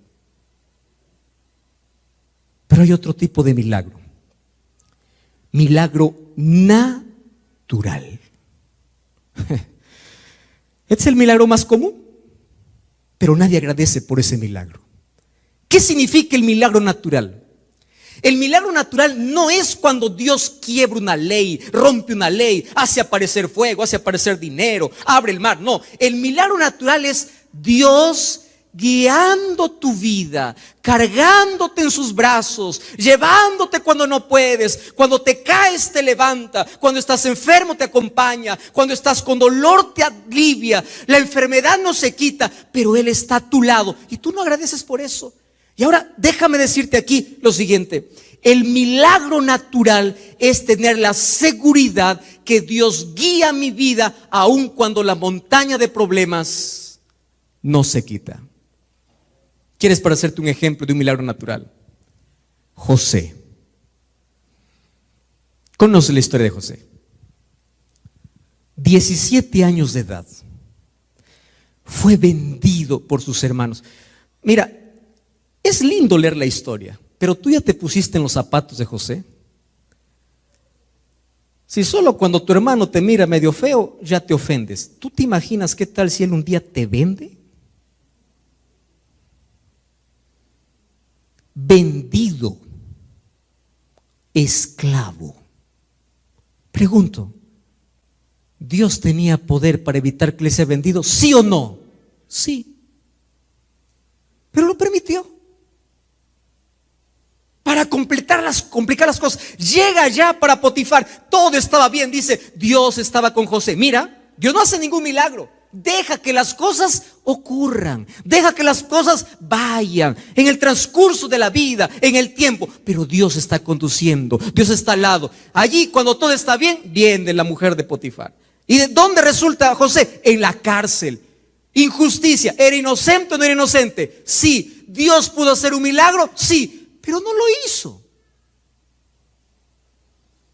Pero hay otro tipo de milagro: milagro natural. Este es el milagro más común, pero nadie agradece por ese milagro. ¿Qué significa el milagro natural? El milagro natural no es cuando Dios quiebra una ley, rompe una ley, hace aparecer fuego, hace aparecer dinero, abre el mar. No, el milagro natural es Dios guiando tu vida, cargándote en sus brazos, llevándote cuando no puedes, cuando te caes te levanta, cuando estás enfermo te acompaña, cuando estás con dolor te alivia, la enfermedad no se quita, pero Él está a tu lado y tú no agradeces por eso. Y ahora déjame decirte aquí lo siguiente: el milagro natural es tener la seguridad que Dios guía mi vida aun cuando la montaña de problemas no se quita. ¿Quieres para hacerte un ejemplo de un milagro natural? José. Conoce la historia de José. 17 años de edad. Fue vendido por sus hermanos. Mira, es lindo leer la historia, pero tú ya te pusiste en los zapatos de José. Si solo cuando tu hermano te mira medio feo ya te ofendes, ¿tú te imaginas qué tal si él un día te vende? vendido, esclavo. Pregunto, ¿Dios tenía poder para evitar que le sea vendido? ¿Sí o no? Sí. Pero lo permitió. Para complicar las cosas. Llega ya para Potifar. Todo estaba bien. Dice, Dios estaba con José. Mira, Dios no hace ningún milagro. Deja que las cosas ocurran. Deja que las cosas vayan en el transcurso de la vida, en el tiempo. Pero Dios está conduciendo. Dios está al lado. Allí, cuando todo está bien, viene la mujer de Potifar. ¿Y de dónde resulta José? En la cárcel. Injusticia. ¿Era inocente o no era inocente? Sí. ¿Dios pudo hacer un milagro? Sí, pero no lo hizo.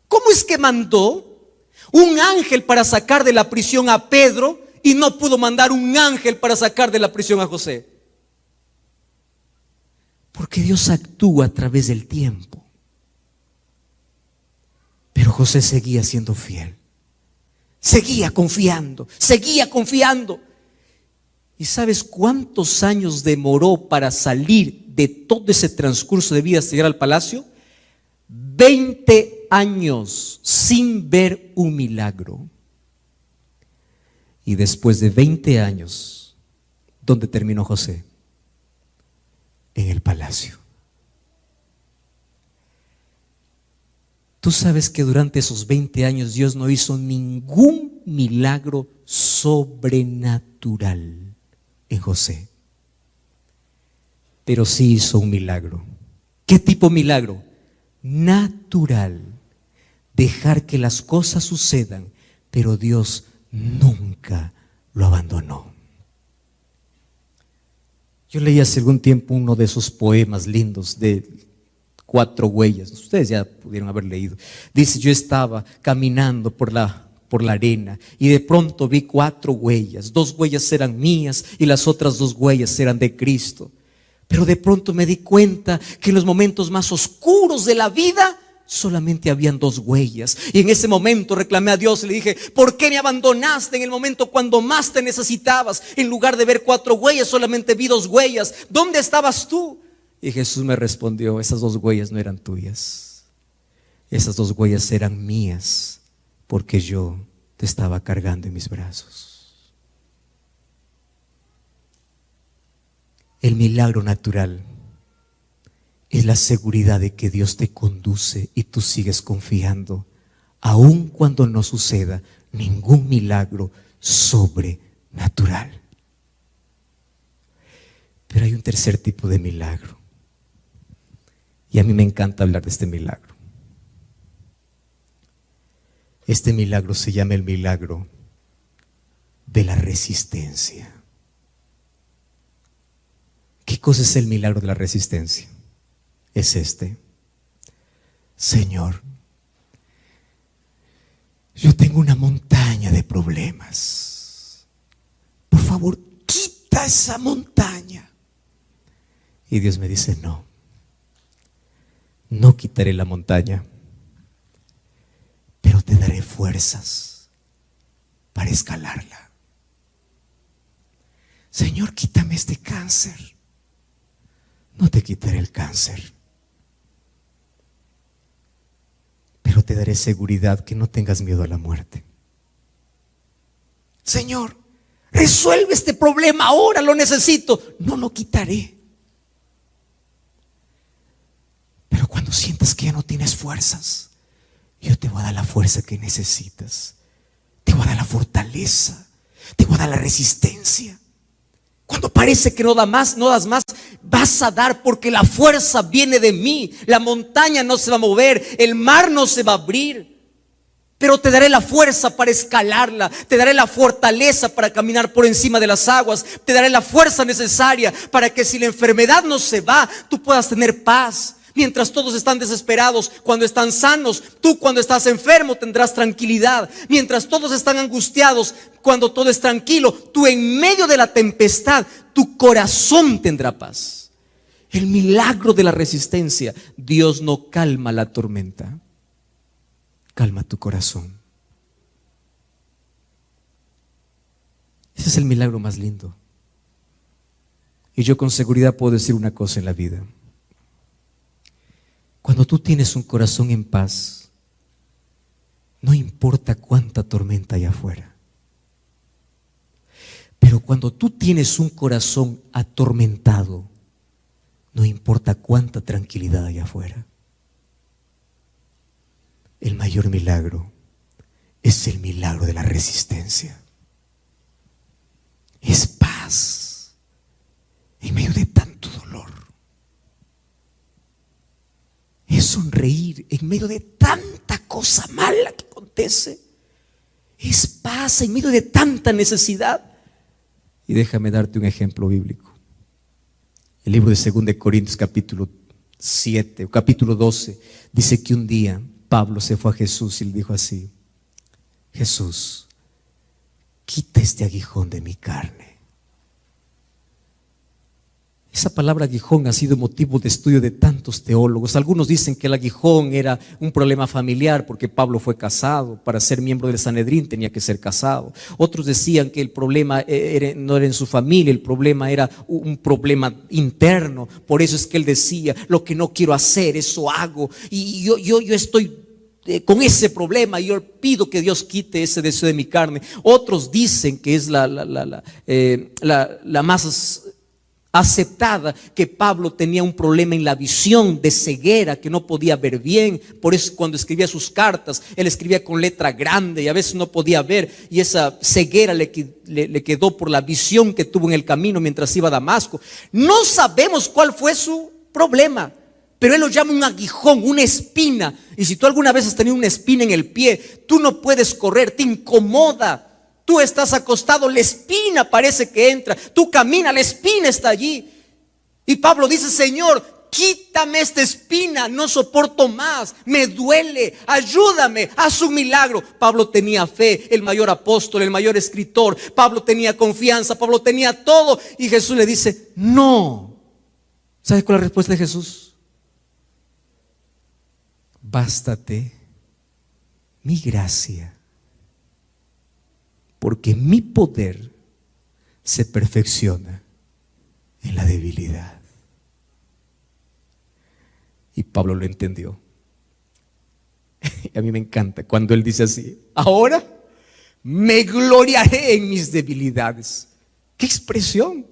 ¿Cómo es que mandó un ángel para sacar de la prisión a Pedro y no pudo mandar un ángel para sacar de la prisión a José? Porque Dios actúa a través del tiempo. Pero José seguía siendo fiel. Seguía confiando, seguía confiando. ¿Y sabes cuántos años demoró para salir de todo ese transcurso de vida hasta llegar al palacio? 20 años sin ver un milagro. Y después de 20 años, ¿dónde terminó José? En el palacio. Tú sabes que durante esos 20 años Dios no hizo ningún milagro sobrenatural en José. Pero sí hizo un milagro. ¿Qué tipo de milagro? Natural. Dejar que las cosas sucedan, pero Dios nunca lo abandonó. Yo leí hace algún tiempo uno de esos poemas lindos de 4 huellas. Ustedes ya pudieron haber leído. Dice, yo estaba caminando por la arena y de pronto vi 4 huellas. 2 huellas eran mías y las otras 2 huellas eran de Cristo. Pero de pronto me di cuenta que en los momentos más oscuros de la vida solamente habían 2 huellas. Y en ese momento reclamé a Dios y le dije, ¿por qué me abandonaste en el momento cuando más te necesitabas? En lugar de ver 4 huellas, solamente vi 2 huellas. ¿Dónde estabas tú? Y Jesús me respondió, esas 2 huellas no eran tuyas. Esas 2 huellas eran mías, porque yo te estaba cargando en mis brazos. El milagro natural es la seguridad de que Dios te conduce y tú sigues confiando, aun cuando no suceda ningún milagro sobrenatural. Pero hay un tercer tipo de milagro. Y a mí me encanta hablar de este milagro. Este milagro se llama el milagro de la resistencia. ¿Qué cosa es el milagro de la resistencia? Es este: Señor, yo tengo una montaña de problemas. Por favor, quita esa montaña. Y Dios me dice, no quitaré la montaña, pero te daré fuerzas para escalarla. Señor, quítame este cáncer. No te quitaré el cáncer, pero te daré seguridad que no tengas miedo a la muerte. Señor, resuelve este problema ahora, lo necesito. No lo quitaré. Pero cuando sientas que ya no tienes fuerzas, yo te voy a dar la fuerza que necesitas. Te voy a dar la fortaleza. Te voy a dar la resistencia. Cuando parece que no das más, vas a dar, porque la fuerza viene de mí. La montaña no se va a mover, el mar no se va a abrir, pero te daré la fuerza para escalarla. Te daré la fortaleza para caminar por encima de las aguas. Te daré la fuerza necesaria para que si la enfermedad no se va, tú puedas tener paz. Mientras todos están desesperados, cuando están sanos, tú cuando estás enfermo tendrás tranquilidad. Mientras todos están angustiados, cuando todo es tranquilo, tú en medio de la tempestad, tu corazón tendrá paz. El milagro de la resistencia. Dios no calma la tormenta, calma tu corazón. Ese es el milagro más lindo. Y yo con seguridad puedo decir una cosa en la vida: Cuando tú tienes un corazón en paz, no importa cuánta tormenta hay afuera. Pero cuando tú tienes un corazón atormentado, no importa cuánta tranquilidad hay afuera. El mayor milagro es el milagro de la resistencia. Es paz en medio de tanto dolor. Es sonreír en medio de tanta cosa mala que acontece. Es paz en medio de tanta necesidad. Y déjame darte un ejemplo bíblico. El libro de 2 Corintios capítulo 7 o capítulo 12 dice que un día Pablo se fue a Jesús y le dijo así: Jesús, quita este aguijón de mi carne. Esa palabra aguijón ha sido motivo de estudio de tantos teólogos. Algunos dicen que el aguijón era un problema familiar porque Pablo fue casado. Para ser miembro del Sanedrín tenía que ser casado. Otros decían que el problema no era en su familia, el problema era un problema interno. Por eso es que él decía: lo que no quiero hacer, eso hago. Y yo estoy con ese problema y yo pido que Dios quite ese deseo de mi carne. Otros dicen que es la más aceptada, que Pablo tenía un problema en la visión de ceguera, que no podía ver bien. Por eso cuando escribía sus cartas, él escribía con letra grande y a veces no podía ver, y esa ceguera le quedó por la visión que tuvo en el camino mientras iba a Damasco. No sabemos cuál fue su problema, pero él lo llama un aguijón, una espina. Y si tú alguna vez has tenido una espina en el pie, tú no puedes correr, te incomoda. Tú estás acostado, la espina parece que entra. Tú caminas, la espina está allí. Y Pablo dice: Señor, quítame esta espina, no soporto más, me duele, ayúdame, haz un milagro. Pablo tenía fe, el mayor apóstol, el mayor escritor. Pablo tenía confianza, Pablo tenía todo. Y Jesús le dice: no. ¿Sabes cuál es la respuesta de Jesús? Bástate mi gracia, porque mi poder se perfecciona en la debilidad. Y Pablo lo entendió. Y a mí me encanta cuando él dice así: ahora me gloriaré en mis debilidades. ¡Qué expresión!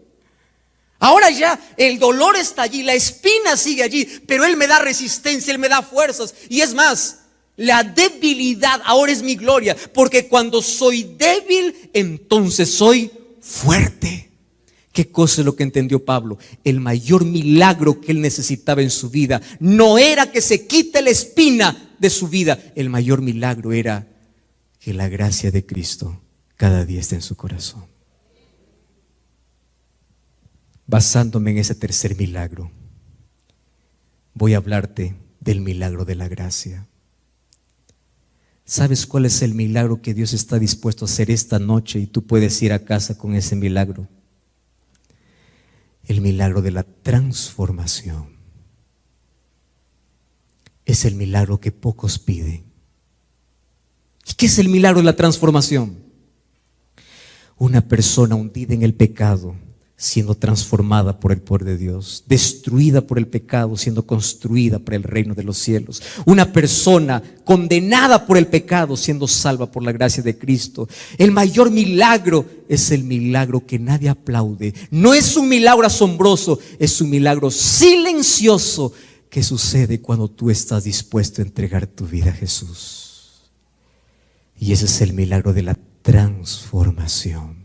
Ahora ya el dolor está allí, la espina sigue allí, pero él me da resistencia, él me da fuerzas. Y es más, la debilidad ahora es mi gloria, porque cuando soy débil, entonces soy fuerte. ¿Qué cosa es lo que entendió Pablo? El mayor milagro que él necesitaba en su vida no era que se quite la espina de su vida. El mayor milagro era que la gracia de Cristo cada día esté en su corazón. Basándome en ese tercer milagro, voy a hablarte del milagro de la gracia. ¿Sabes cuál es el milagro que Dios está dispuesto a hacer esta noche y tú puedes ir a casa con ese milagro? El milagro de la transformación. Es el milagro que pocos piden. ¿Y qué es el milagro de la transformación? Una persona hundida en el pecado siendo transformada por el poder de Dios, destruida por el pecado, siendo construida para el reino de los cielos. Una persona condenada por el pecado, siendo salva por la gracia de Cristo. El mayor milagro es el milagro que nadie aplaude. No es un milagro asombroso, es un milagro silencioso que sucede cuando tú estás dispuesto a entregar tu vida a Jesús. Y ese es el milagro de la transformación.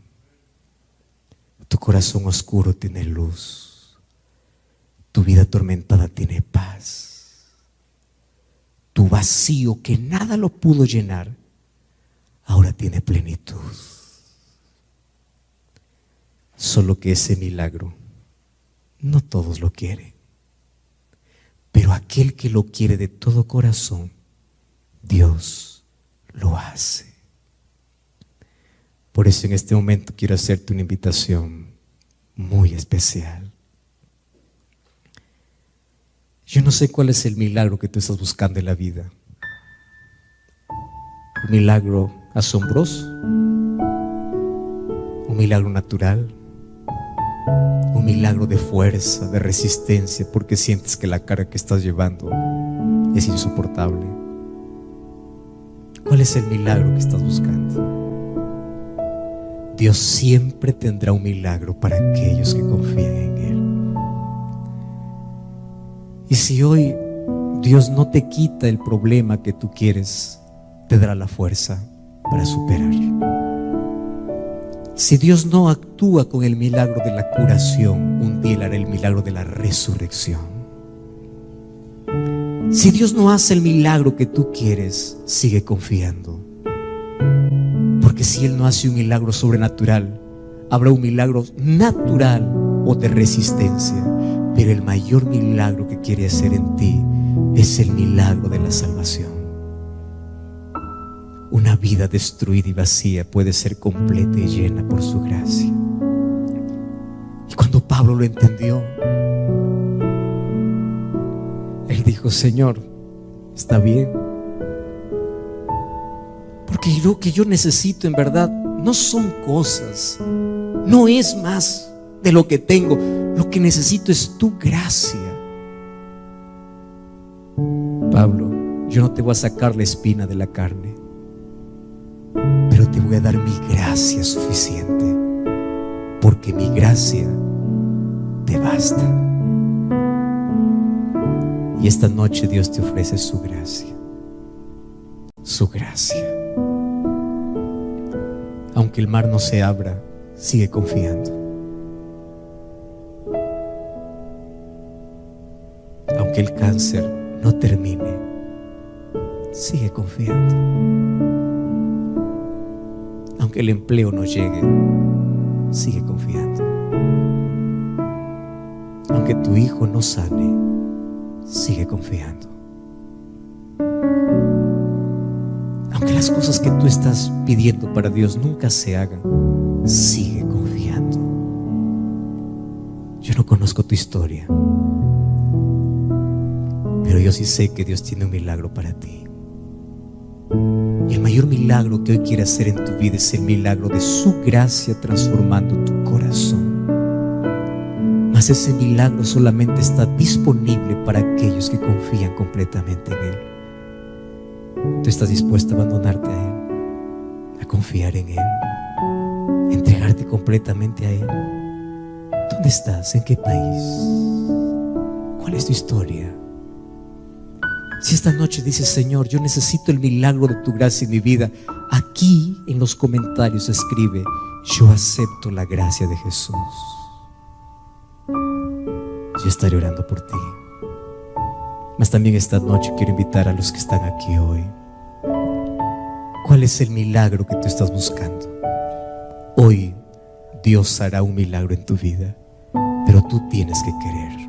Tu corazón oscuro tiene luz. Tu vida atormentada tiene paz. Tu vacío que nada lo pudo llenar, ahora tiene plenitud. Solo que ese milagro no todos lo quieren. Pero aquel que lo quiere de todo corazón, Dios lo hace. Por eso en este momento quiero hacerte una invitación muy especial. Yo no sé cuál es el milagro que tú estás buscando en la vida. Un milagro asombroso, un milagro natural, un milagro de fuerza, de resistencia, porque sientes que la carga que estás llevando es insoportable. ¿Cuál es el milagro que estás buscando? Dios siempre tendrá un milagro para aquellos que confían en Él. Y si hoy Dios no te quita el problema que tú quieres, te dará la fuerza para superar. Si Dios no actúa con el milagro de la curación, un día Él hará el milagro de la resurrección. Si Dios no hace el milagro que tú quieres, sigue confiando. Porque si Él no hace un milagro sobrenatural, habrá un milagro natural o de resistencia. Pero el mayor milagro que quiere hacer en ti es el milagro de la salvación. Una vida destruida y vacía puede ser completa y llena por su gracia. Y cuando Pablo lo entendió, él dijo: Señor, está bien, porque lo que yo necesito en verdad no son cosas, no es más de lo que tengo. Lo que necesito es tu gracia. Pablo, yo no te voy a sacar la espina de la carne, pero te voy a dar mi gracia suficiente, porque mi gracia te basta. Y esta noche Dios te ofrece su gracia, su gracia. Aunque el mar no se abra, sigue confiando. Aunque el cáncer no termine, sigue confiando. Aunque el empleo no llegue, sigue confiando. Aunque tu hijo no sane, sigue confiando. Aunque las cosas que tú estás pidiendo para Dios nunca se hagan, sigue confiando. Yo no conozco tu historia, pero yo sí sé que Dios tiene un milagro para ti. Y el mayor milagro que hoy quiere hacer en tu vida es el milagro de su gracia transformando tu corazón. Mas ese milagro solamente está disponible para aquellos que confían completamente en Él. ¿Tú estás dispuesto a abandonarte a Él, a confiar en Él, a entregarte completamente a Él? ¿Dónde estás? ¿En qué país? ¿Cuál es tu historia? Si esta noche dices: Señor, yo necesito el milagro de tu gracia en mi vida, aquí en los comentarios escribe: yo acepto la gracia de Jesús. Yo estaré orando por ti. Mas también esta noche quiero invitar a los que están aquí hoy. ¿Cuál es el milagro que tú estás buscando? Hoy Dios hará un milagro en tu vida, pero tú tienes que querer.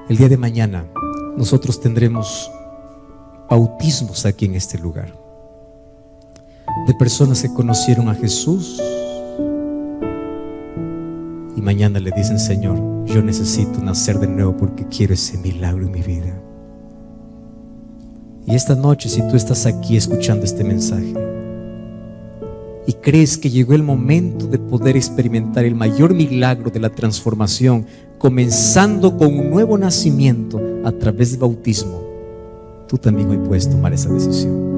El día de mañana nosotros tendremos bautismos aquí en este lugar de personas que conocieron a Jesús y mañana le dicen: Señor, yo necesito nacer de nuevo porque quiero ese milagro en mi vida. Y esta noche, si tú estás aquí escuchando este mensaje y crees que llegó el momento de poder experimentar el mayor milagro de la transformación, comenzando con un nuevo nacimiento a través del bautismo, tú también hoy puedes tomar esa decisión.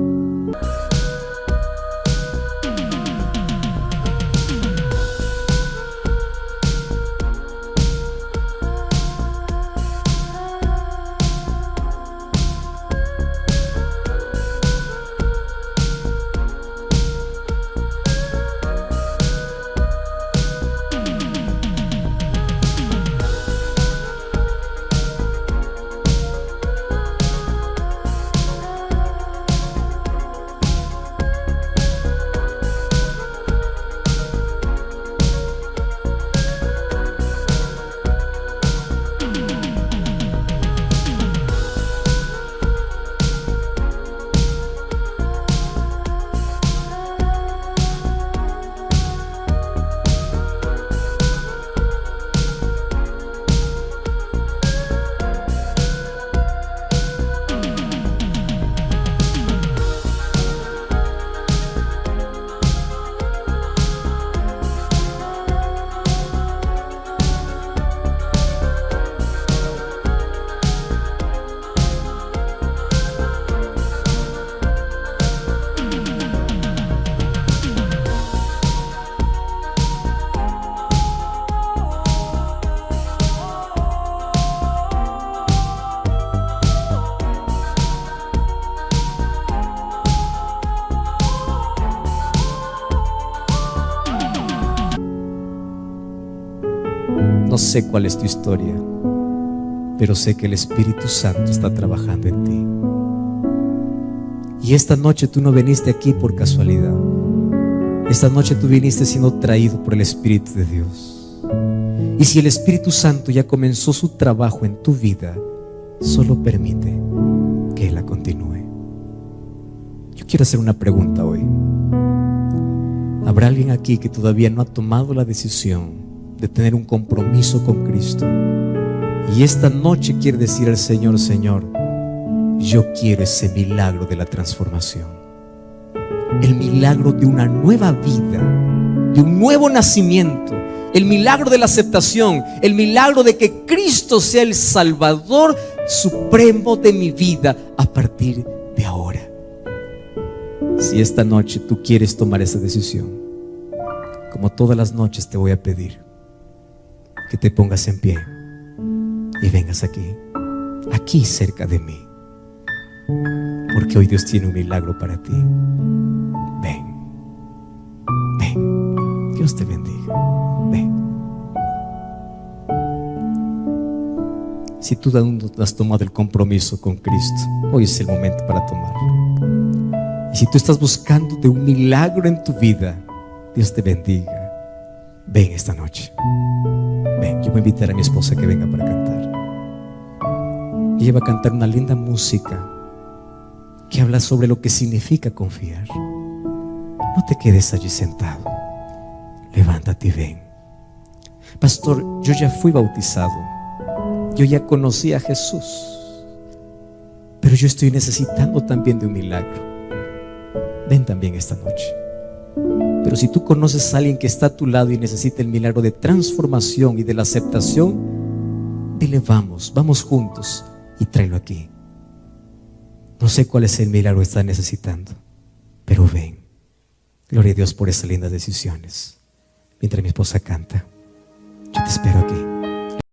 No sé cuál es tu historia, pero sé que el Espíritu Santo está trabajando en ti. Y esta noche tú no viniste aquí por casualidad. Esta noche tú viniste siendo traído por el Espíritu de Dios. Y si el Espíritu Santo ya comenzó su trabajo en tu vida, solo permite que Él la continúe. Yo quiero hacer una pregunta hoy. ¿Habrá alguien aquí que todavía no ha tomado la decisión de tener un compromiso con Cristo? Y esta noche quiere decir al Señor: Señor, yo quiero ese milagro de la transformación, el milagro de una nueva vida, de un nuevo nacimiento, el milagro de la aceptación, el milagro de que Cristo sea el Salvador supremo de mi vida a partir de ahora. Si esta noche tú quieres tomar esa decisión, como todas las noches te voy a pedir que te pongas en pie y vengas aquí cerca de mí, porque hoy Dios tiene un milagro para ti. Ven, Dios te bendiga. Ven. Si tú aún no has tomado el compromiso con Cristo, hoy es el momento para tomarlo. Y si tú estás buscando de un milagro en tu vida, Dios te bendiga. Ven esta noche. Ven, yo voy a invitar a mi esposa que venga para cantar. Ella va a cantar una linda música que habla sobre lo que significa confiar. No te quedes allí sentado. Levántate y ven. Pastor, yo ya fui bautizado. Yo ya conocí a Jesús, pero yo estoy necesitando también de un milagro. Ven también esta noche. Pero Pero si tú conoces a alguien que está a tu lado y necesita el milagro de transformación y de la aceptación, dile: vamos juntos y tráelo aquí. No sé cuál es el milagro que está necesitando, pero ven. Gloria a Dios por esas lindas decisiones. Mientras mi esposa canta, yo te espero aquí.